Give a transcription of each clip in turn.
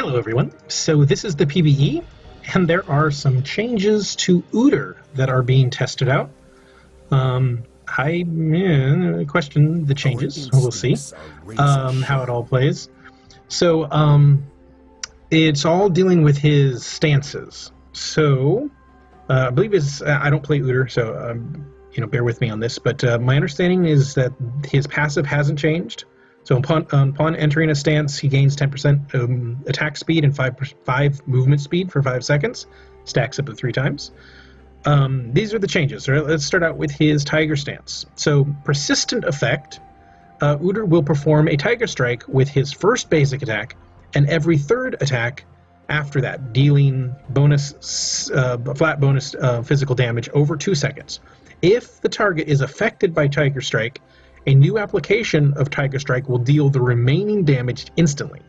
Hello everyone, so this is the PBE, and there are some changes to Uydr that are being tested out. I question the changes, we'll see how it all plays. So it's all dealing with his stances. So I believe I don't play Uydr, so bear with me on this, but my understanding is that his passive hasn't changed. So upon entering a stance, he gains 10% attack speed and 5 movement speed for 5 seconds. Stacks up to 3 times. These are the changes. Right, let's start out with his Tiger stance. So persistent effect, Uydr will perform a Tiger Strike with his first basic attack and every third attack after that, dealing flat bonus physical damage over 2 seconds. If the target is affected by Tiger Strike, a new application of Tiger Strike will deal the remaining damage instantly.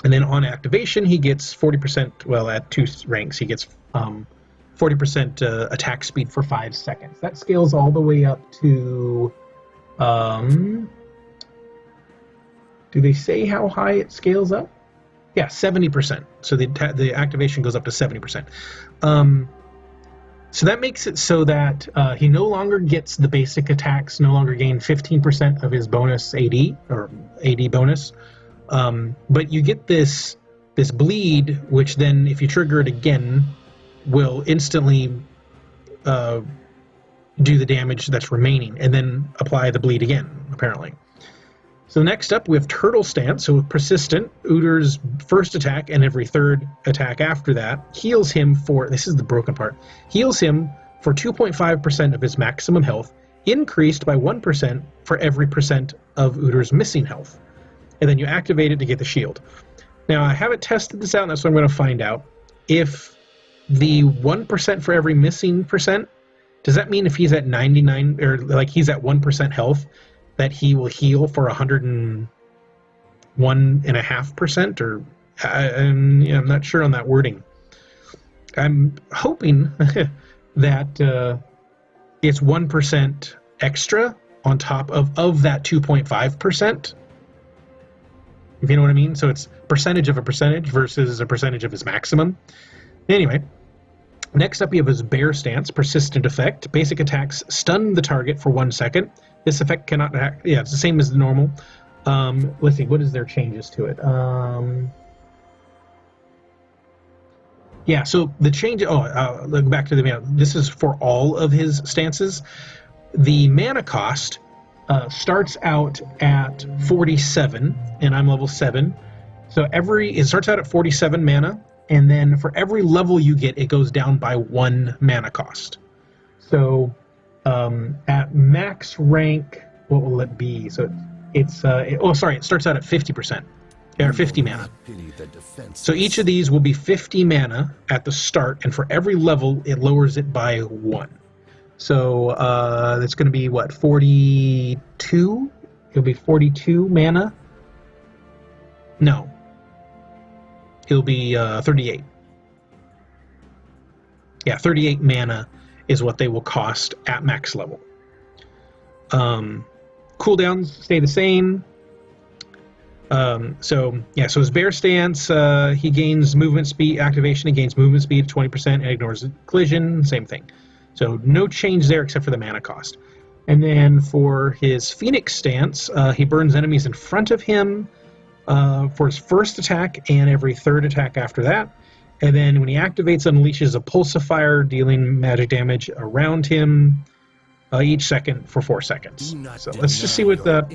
And then on activation, he gets 40%, well, at 2 ranks, he gets 40% attack speed for 5 seconds. That scales all the way up to... do they say how high it scales up? Yeah, 70%. So the activation goes up to 70%. So that makes it so that he no longer gets the basic attacks, no longer gain 15% of his bonus AD, or AD bonus. But you get this bleed, which then, if you trigger it again, will instantly do the damage that's remaining, and then apply the bleed again, apparently. So next up, we have Turtle Stance. So with Persistent, Uydr's first attack and every third attack after that heals him for, this is the broken part, heals him for 2.5% of his maximum health, increased by 1% for every percent of Uydr's missing health. And then you activate it to get the shield. Now, I haven't tested this out, and that's what I'm going to find out. If the 1% for every missing percent, does that mean if he's at 99, or like he's at 1% health, that he will heal for 101.5%, or I'm not sure on that wording. I'm hoping that it's 1% extra on top of that 2.5%. If you know what I mean. So it's percentage of a percentage versus a percentage of his maximum. Anyway, next up we have his Bear Stance, Persistent effect. Basic attacks stun the target for 1 second. This effect cannot act. Yeah, it's the same as the normal. Let's see, what is their changes to it? Yeah, so the change. Look back to the mana. This is for all of his stances. The mana cost starts out at 47, and I'm level 7. So it starts out at 47 mana, and then for every level you get, it goes down by 1 mana cost. So at max rank, what will it be? So it starts out at 50%, or 50 mana. So each of these will be 50 mana at the start, and for every level, it lowers it by 1. So that's going to be, what, 42? It'll be 42 mana? No. It'll be 38. Yeah, 38 mana is what they will cost at max level. Cooldowns stay the same. So his Bear Stance, he gains movement speed, activation, he gains movement speed 20% and ignores collision, same thing. So no change there except for the mana cost. And then for his Phoenix Stance, he burns enemies in front of him for his first attack and every third attack after that. And then when he activates, unleashes a pulsifier, dealing magic damage around him each second for 4 seconds. So let's just see what that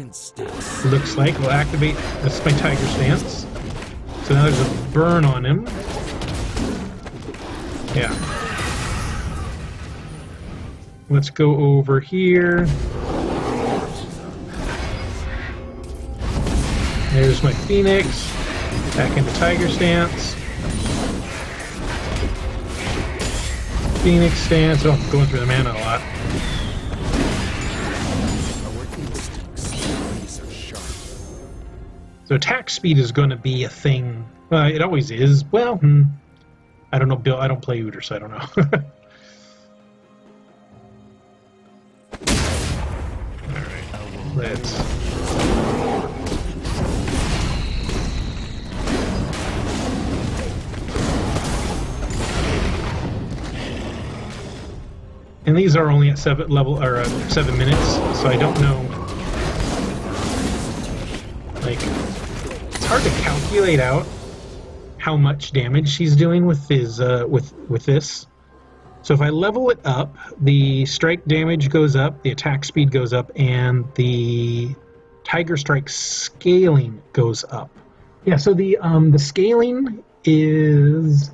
looks like. We'll activate, that's my Tiger Stance. So now there's a burn on him. Yeah. Let's go over here. There's my Phoenix. Back into Tiger Stance. Phoenix Stance. Oh, I'm going through the mana a lot. So attack speed is going to be a thing. It always is. Well, I don't know, Bill. I don't play Uydr, so I don't know. Alright, let's And these are only at 7 minutes, so I don't know. Like, it's hard to calculate out how much damage he's doing with his with this. So if I level it up, the strike damage goes up, the attack speed goes up, and the Tiger Strike scaling goes up. Yeah, so the scaling is,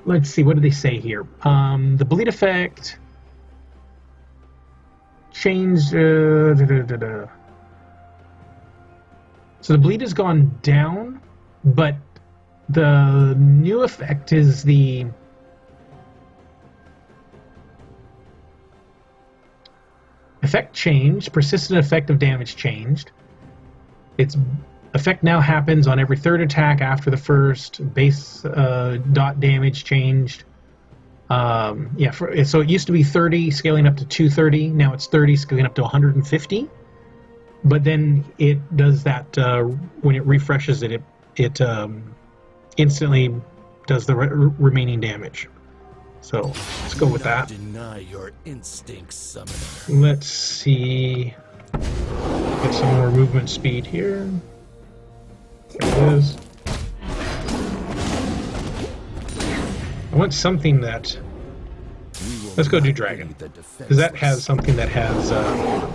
let's see, what do they say here? The bleed effect changed. So the bleed has gone down, but the new effect is the effect changed, persistent effect of damage changed. Its effect now happens on every third attack after the first. Base dot damage changed. Yeah, so it used to be 30, scaling up to 230. Now it's 30, scaling up to 150. But then it does that when it refreshes it. It instantly does the remaining damage. So let's go with that. Deny your instincts, summoner. Let's see. Get some more movement speed here. There it is. I want something that. Let's go do dragon, because that has something that has a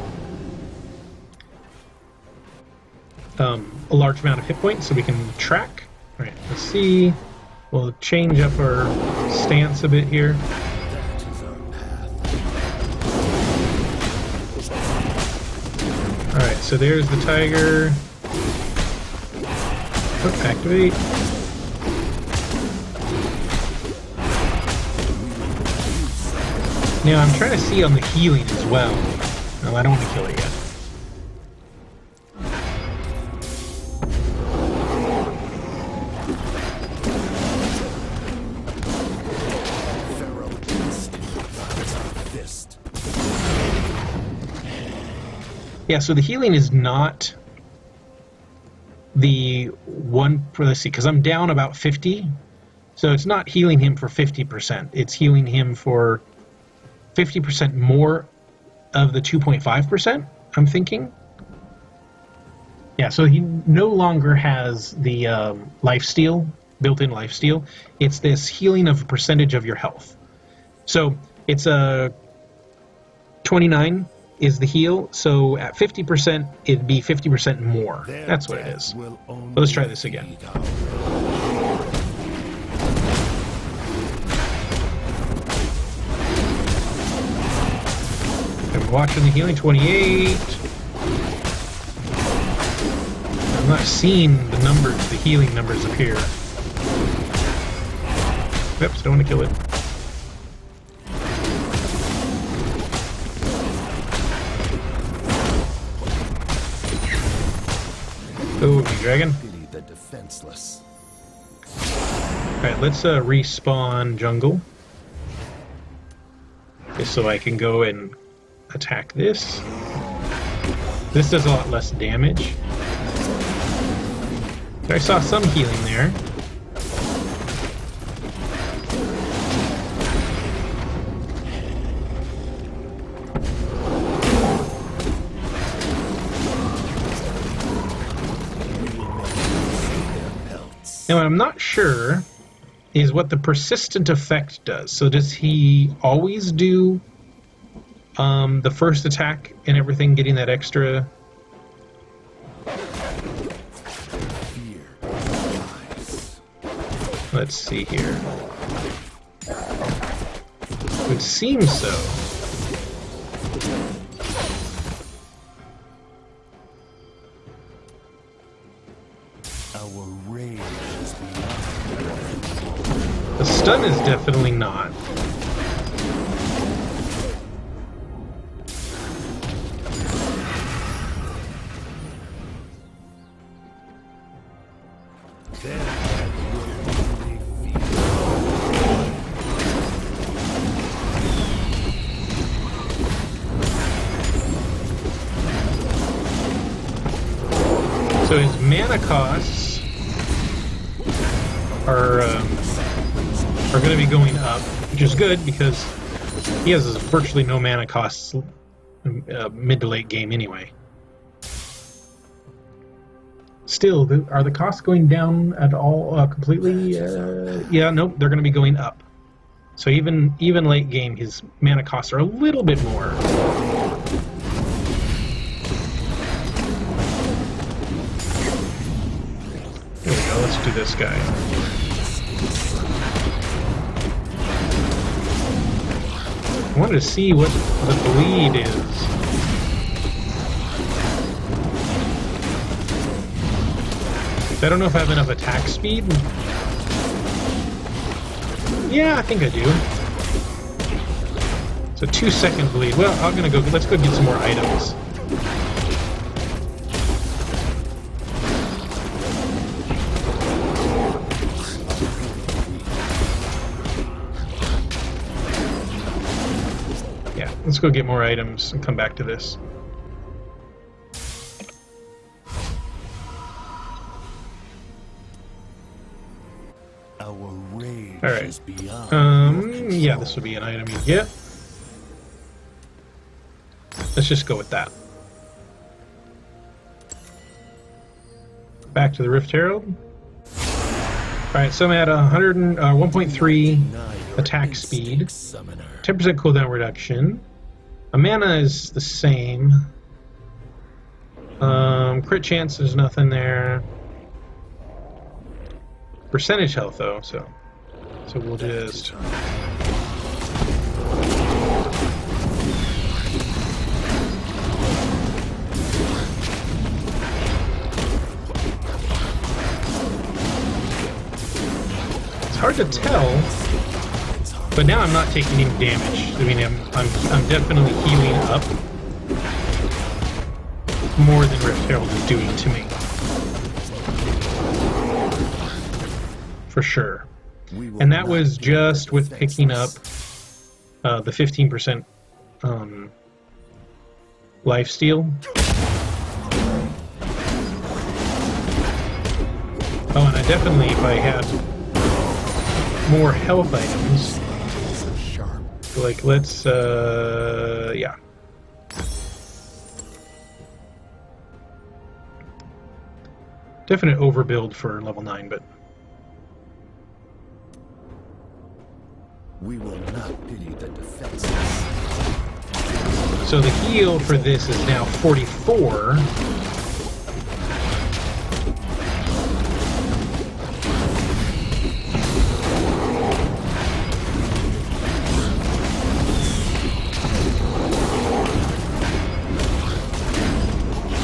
large amount of hit points, so we can track. All right, let's see. We'll change up our stance a bit here. That is our path. Alright, so there's the tiger. Oh, activate. Now I'm trying to see on the healing as well. No, I don't want to kill it yet. Yeah, so the healing is not the one for, let's see, because I'm down about 50. So it's not healing him for 50%. It's healing him for 50% more of the 2.5%, I'm thinking. Yeah, so he no longer has the lifesteal, built-in lifesteal. It's this healing of a percentage of your health. So it's a 29 is the heal, so at 50%, it'd be 50% more. That's what it is. So let's try this again. I'm watching the healing, 28. I'm not seeing the numbers, the healing numbers appear. Oops, don't want to kill it. Oh, dragon. Pity the defenseless. Alright, let's respawn jungle. Just so I can go and attack this. This does a lot less damage. I saw some healing there. Now, what I'm not sure is what the persistent effect does. So does he always do the first attack and everything, getting that extra? Let's see here. It would seem so. Our rage is beyond. The stun is definitely not. So his mana costs are going to be going up, which is good because He has virtually no mana costs mid to late game anyway. Still, are the costs going down at all completely? Yeah, nope, they're going to be going up. So even late game, his mana costs are a little bit more. Here we go, let's do this guy. I wanted to see what the bleed is. I don't know if I have enough attack speed. Yeah, I think I do. It's a 2-second bleed. Well, let's go get some more items. Yeah, let's go get more items and come back to this. Alright. Yeah, this will be an item you get. Let's just go with that. Back to the Rift Herald. Alright, so I'm at 1.3 attack speed. 10% cooldown reduction. A mana is the same. Crit chance, there's nothing there. Percentage health though, so we'll just it's hard to tell, but now I'm not taking any damage. I mean, I'm definitely healing up more than Rift Herald is doing to me. For sure. And that was just with picking up the 15% lifesteal. Oh, and I definitely, if I had more health items, like let's, yeah. Definite overbuild for level 9, but we will not pity the defenseless. So the heal for this is now 44.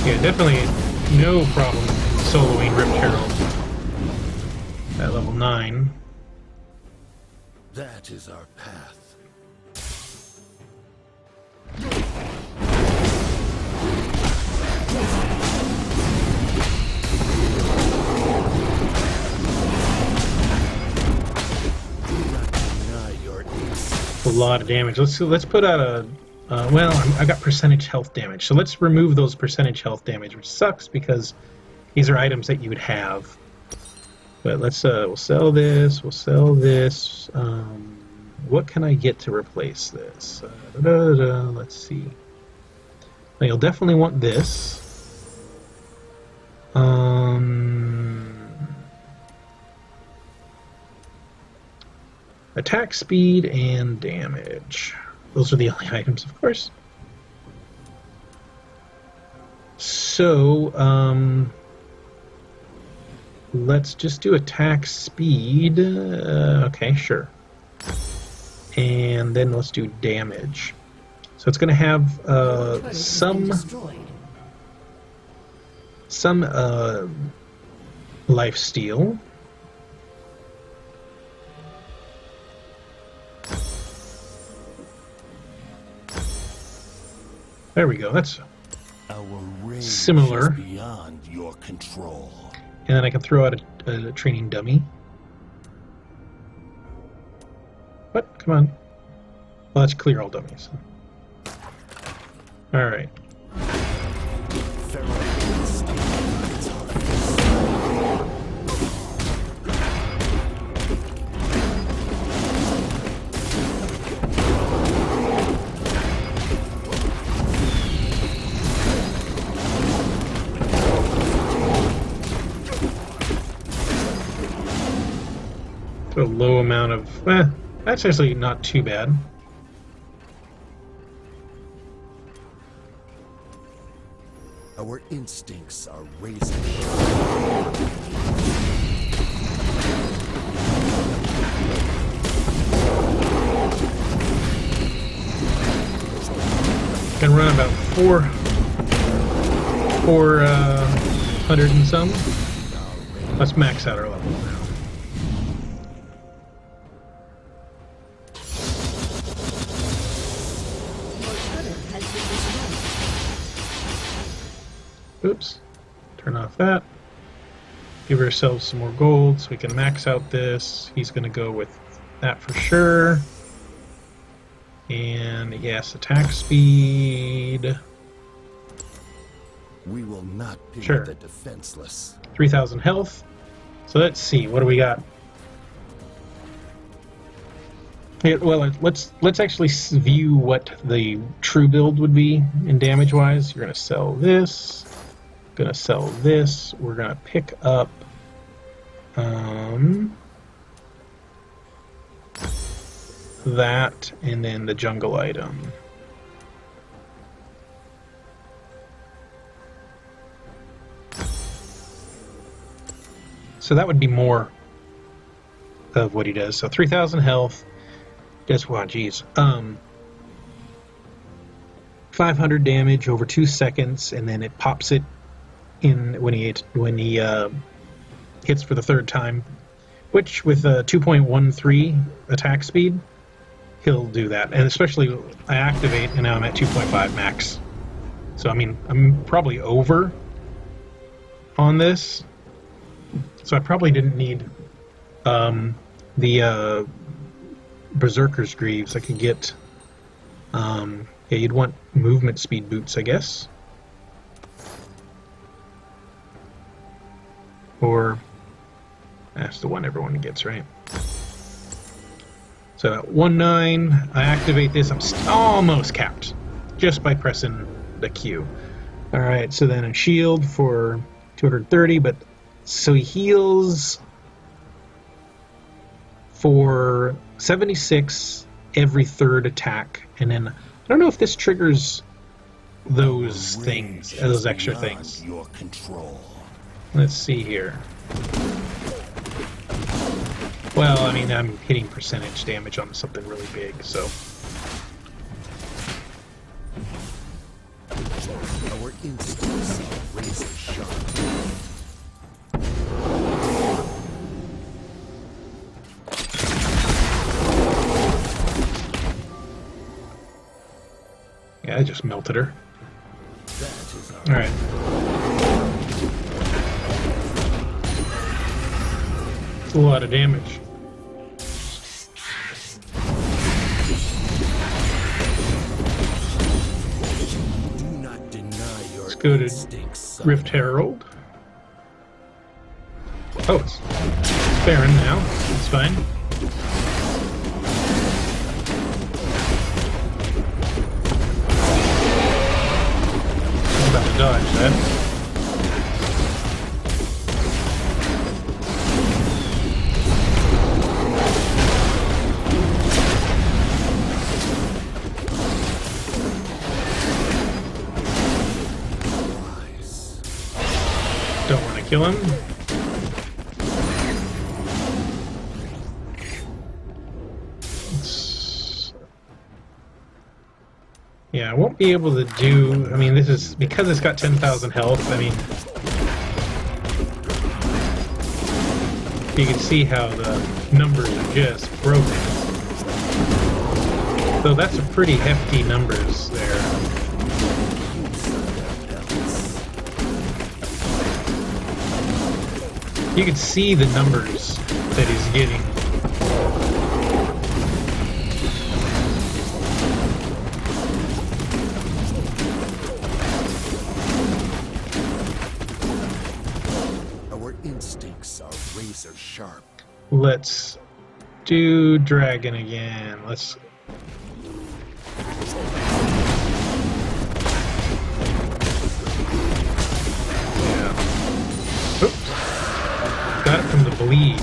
Yeah, definitely no problem soloing Rift Herald at level 9. That is our path. A lot of damage. Let's put out a well, I got percentage health damage, so let's remove those percentage health damage, which sucks because these are items that you would have. But let's we'll sell this. We'll sell this. What can I get to replace this? Let's see. Now, you'll definitely want this. Attack speed and damage. Those are the only items, of course. So, let's just do attack speed. Okay, sure. And then let's do damage. So it's going to have some lifesteal. There we go. That's similar. Beyond your control. And then I can throw out a training dummy. What? Come on. Well, let's clear all dummies. All right. So a low amount of... that's actually not too bad. Our instincts are razor. Can run about 400 and some. Let's max out our level now. Oops. Turn off that. Give ourselves some more gold so we can max out this. He's going to go with that for sure. And yes, attack speed. We will not pity Sure. the defenseless. 3,000 health. So let's see, what do we got? Yeah, well, let's actually view what the true build would be in damage wise. You're gonna sell this. Gonna sell this. We're gonna pick up that, and then the jungle item. So that would be more of what he does. So 3,000 health. Guess what? Geez. 500 damage over 2 seconds, and then it pops it in when he hits for the third time. Which with a 2.13 attack speed, he'll do that. And especially I activate, and now I'm at 2.5 max. So I mean, I'm probably over on this. So I probably didn't need the Berserker's Greaves. I could get, yeah, you'd want movement speed boots, I guess. Or, that's the one everyone gets, right? So at 1.9, I activate this. I'm almost capped just by pressing the Q. Alright, so then a shield for 230, but so he heals for 76 every third attack, and then I don't know if this triggers those things, those extra things. Your control. Let's see here. Well, I mean, I'm hitting percentage damage on something really big, so. Our instincts are razor sharp. Yeah, I just melted her. That is our Alright. That's a lot of damage. Do not deny your Let's go to instincts, son. Rift Herald. Oh, it's Baron now. It's fine. I'm about to dodge that. Don't want to kill him. Yeah, I won't be able to do... I mean, this is... Because it's got 10,000 health, I mean... You can see how the numbers are just broken. So that's a pretty hefty numbers there. You can see the numbers that he's getting. Our instincts are razor sharp. Let's do dragon again. Let's... Yeah. Oops. Got it from the bleed.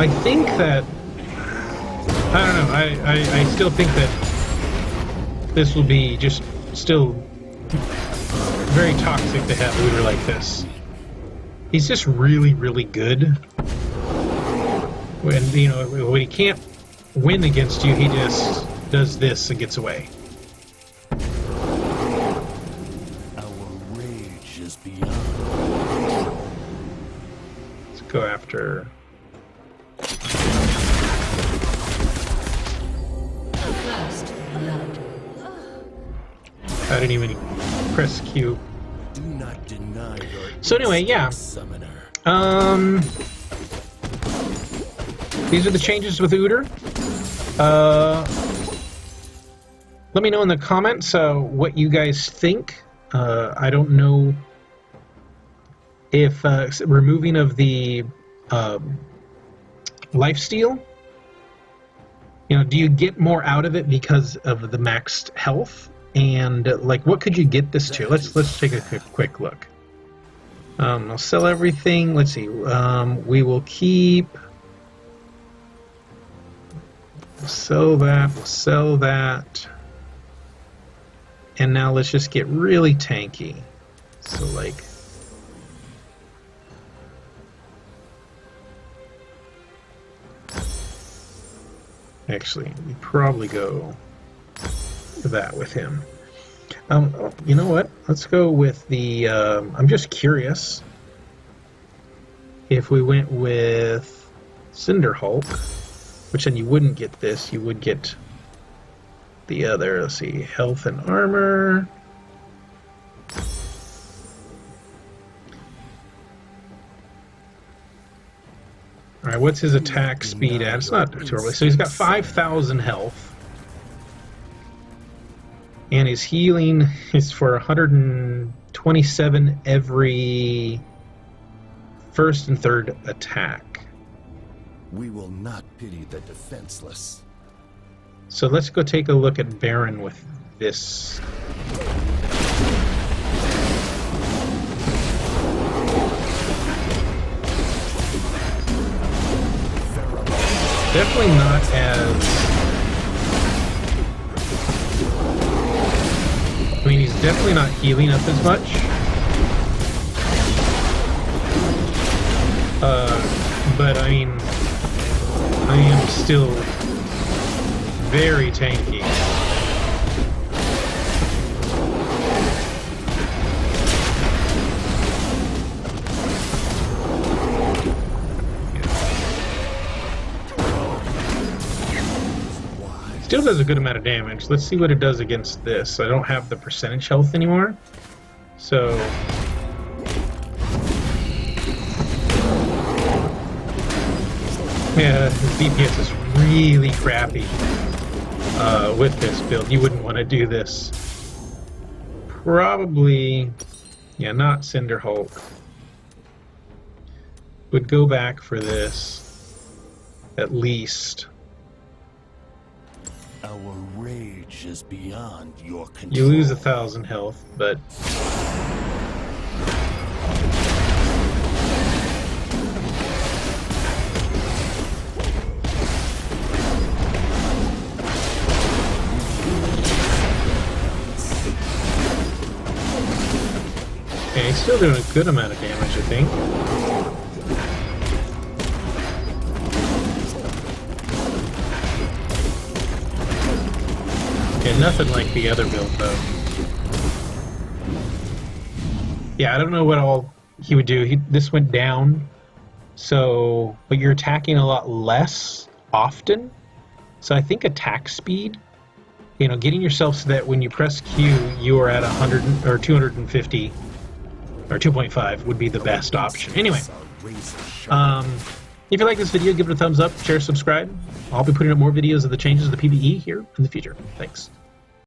I think that, I don't know, I still think that this will be just still very toxic to have Uydr like this. He's just really, really good. When, you know, when he can't win against you, he just does this and gets away. Our rage is beyond. Let's go after... First blood. I didn't even press Q. Do not deny your So anyway, yeah. summoner. These are the changes with Uydr. Let me know in the comments what you guys think. I don't know if removing of the lifesteal, you know, do you get more out of it because of the maxed health? And like, what could you get this to? Let's take a quick look. I'll sell everything. Let's see. We will keep. Sell that. Sell that. And now let's just get really tanky. So like. Actually, we probably go that with him. You know what? Let's go with the. I'm just curious if we went with Cinderhulk, which then you wouldn't get this. You would get the other. Let's see, health and armor. All right, what's his attack speed at? It's not too early. So he's got 5,000 health. And his healing is for 127 every first and third attack. We will not pity the defenseless. So let's go take a look at Baron with this. Definitely not as... I mean, he's definitely not healing up as much. But I mean, I am still very tanky. Still does a good amount of damage. Let's see what it does against this. I don't have the percentage health anymore. So... yeah, his DPS is really crappy with this build. You wouldn't want to do this. Probably... yeah, not Cinderhulk. Would go back for this. At least. Our rage is beyond your control. You lose 1,000 health, but... okay, he's still doing a good amount of damage, I think. Yeah, nothing like the other build, though. Yeah, I don't know what all he would do. This went down, so... but you're attacking a lot less often. So I think attack speed, you know, getting yourself so that when you press Q, you are at 100 or 250 or 2.5 would be the best option. Anyway, if you like this video, give it a thumbs up, share, subscribe. I'll be putting up more videos of the changes of the PBE here in the future. Thanks.